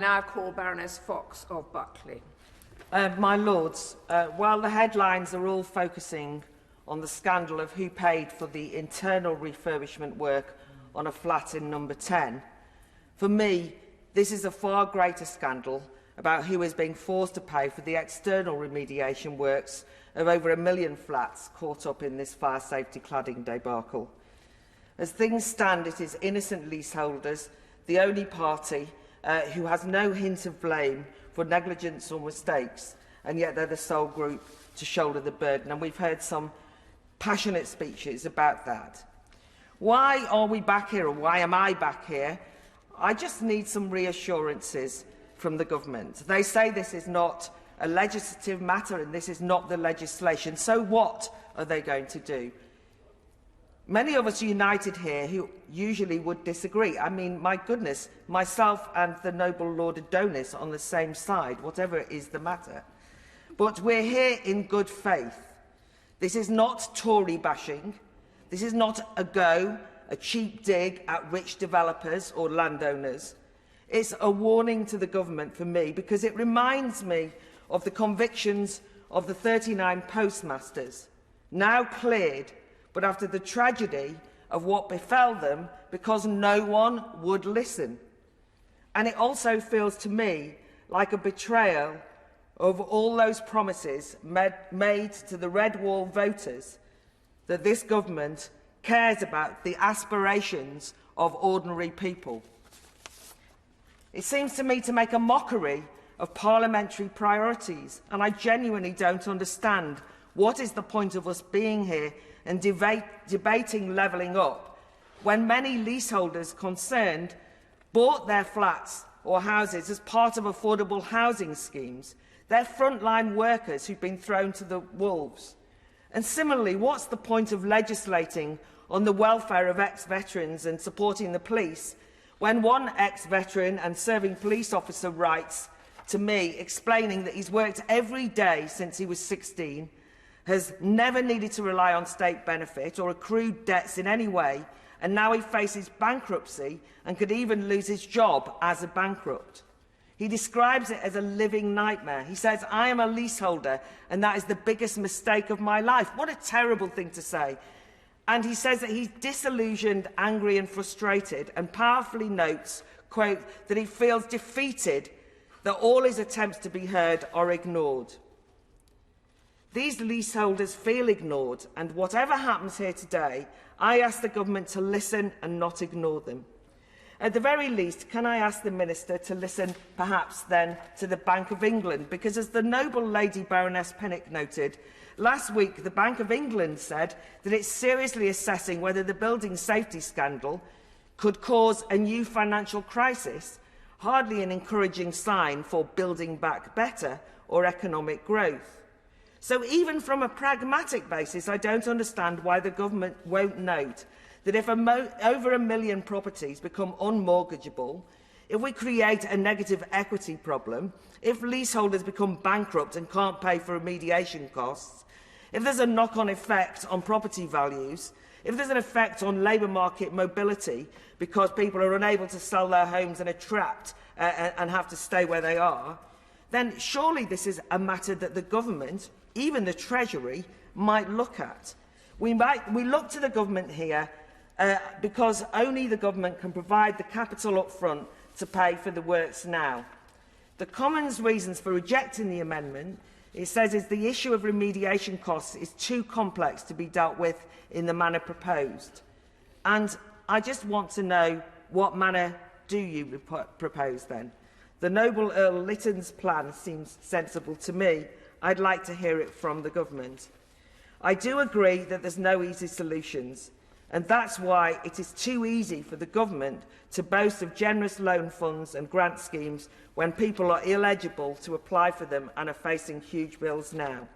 Now call Baroness Fox of Buckley. My Lords, while the headlines are all focusing on the scandal of who paid for the internal refurbishment work on a flat in number 10, for me, this is a far greater scandal about who is being forced to pay for the external remediation works of over 1 million flats caught up in this fire safety cladding debacle. As things stand, it is innocent leaseholders, the only party who has no hint of blame for negligence or mistakes, and yet they're the sole group to shoulder the burden. And we've heard some passionate speeches about that. Why are we back here, or why am I back here? I just need some reassurances from the government. They say this is not a legislative matter and this is not the legislation. So what are they going to do? Many of us united here who usually would disagree. I mean, my goodness, myself and the noble Lord Adonis on the same side, whatever is the matter. But we're here in good faith. This is not Tory bashing. This is not a cheap dig at rich developers or landowners. It's a warning to the government for me, because it reminds me of the convictions of the 39 postmasters, now cleared, but after the tragedy of what befell them because no one would listen. And it also feels to me like a betrayal of all those promises made to the Red Wall voters, that this government cares about the aspirations of ordinary people. It seems to me to make a mockery of parliamentary priorities, and I genuinely don't understand what is the point of us being here and debating levelling up when many leaseholders concerned bought their flats or houses as part of affordable housing schemes. They're frontline workers who've been thrown to the wolves. And similarly, what's the point of legislating on the welfare of ex-veterans and supporting the police when one ex-veteran and serving police officer writes to me explaining that he's worked every day since he was 16, has never needed to rely on state benefit or accrued debts in any way, and now he faces bankruptcy and could even lose his job as a bankrupt. He describes it as a living nightmare. He says, "I am a leaseholder and that is the biggest mistake of my life." What a terrible thing to say. And he says that he's disillusioned, angry and frustrated, and powerfully notes, quote, that he feels defeated, that all his attempts to be heard are ignored. These leaseholders feel ignored, and whatever happens here today, I ask the government to listen and not ignore them. At the very least, can I ask the Minister to listen perhaps then to the Bank of England? Because as the noble Lady Baroness Pinnock noted, last week the Bank of England said that it's seriously assessing whether the building safety scandal could cause a new financial crisis, hardly an encouraging sign for building back better or economic growth. So even from a pragmatic basis, I don't understand why the government won't note that if over 1 million properties become unmortgageable, if we create a negative equity problem, if leaseholders become bankrupt and can't pay for remediation costs, if there's a knock-on effect on property values, if there's an effect on labour market mobility because people are unable to sell their homes and are trapped and have to stay where they are, then surely this is a matter that the government, even the Treasury, might look at. We look to the government here because only the government can provide the capital up front to pay for the works now. The Commons' reasons for rejecting the amendment, it says, is the issue of remediation costs is too complex to be dealt with in the manner proposed. And I just want to know, what manner do you propose then? The noble Earl Lytton's plan seems sensible to me. I'd like to hear it from the government. I do agree that there's no easy solutions, and that's why it is too easy for the government to boast of generous loan funds and grant schemes when people are illegible to apply for them and are facing huge bills now.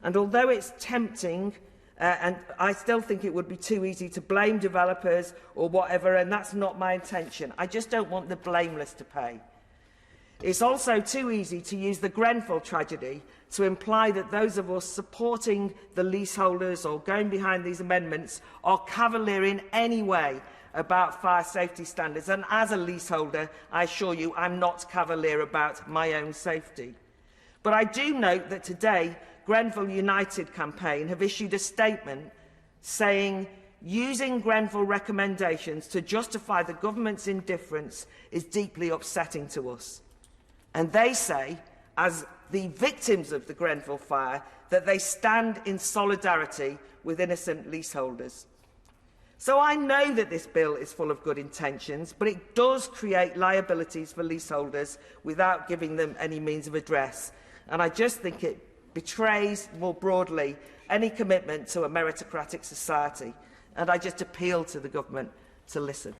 And although it's tempting, and I still think it would be too easy to blame developers or whatever, and that's not my intention. I just don't want the blameless to pay. It's also too easy to use the Grenfell tragedy to imply that those of us supporting the leaseholders or going behind these amendments are cavalier in any way about fire safety standards, and as a leaseholder, I assure you I'm not cavalier about my own safety. But I do note that today, Grenfell United campaign have issued a statement saying using Grenfell recommendations to justify the government's indifference is deeply upsetting to us. And they say, as the victims of the Grenfell fire, that they stand in solidarity with innocent leaseholders. So I know that this bill is full of good intentions, but it does create liabilities for leaseholders without giving them any means of redress. And I just think it betrays, more broadly, any commitment to a meritocratic society. And I just appeal to the government to listen.